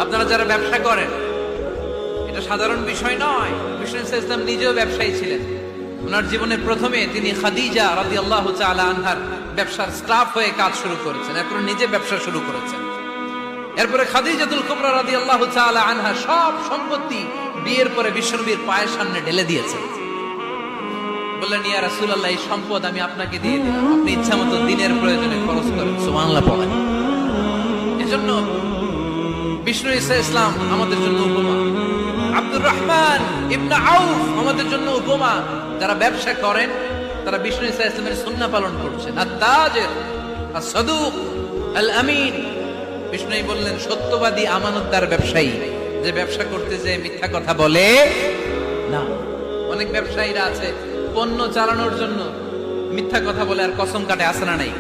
আপনারা যারা ব্যবসা করেন, এটা সাধারণ বিষয় নয়। বিষ্ণু ইসলাম নিজেও ব্যবসায়ী ছিলেন। ওনার জীবনের প্রথমে তিনি খাদিজা রাদিয়াল্লাহু তাআলা আনহার ব্যবসার স্টাফ হয়ে কাজ শুরু করেছেন, এরপর নিজে ব্যবসা শুরু করেছেন। এরপরে খাদিজাতুল কুবরা রাদিয়াল্লাহু তাআলা আনহা সব সম্পত্তি বিয়ের পরে বিশ্বনবীর পায়ের সামনে ঢেলে দিয়েছেন। বললেন, ইয়া রাসূলুল্লাহ, এই সম্পদ আমি আপনাকে দিয়ে দিলাম, আপনি ইচ্ছা মতো দিনের প্রয়োজনে খরচ করেন। সুবহানাল্লাহ পড়েন। এজন্য বিষ্ণু ইসলাম আমাদের জন্য উপমা, আব্দুর রহমান ইবনে আউফ আমাদের জন্য উপমা। যারা ব্যবসা করেন তারা বিষ্ণু ইসলামের সুন্নাহ পালন করছেন। আত-তাজির আস-সাদুক আল-আমিন, বিষ্ণু বললেন সত্যবাদী আমানতদার ব্যবসায়ী, যে ব্যবসা করতে যে মিথ্যা কথা বলে না। অনেক ব্যবসায়ীরা আছে পণ্য চালানোর জন্য মিথ্যা কথা বলে আর কসম কাটে, আছে না নাই?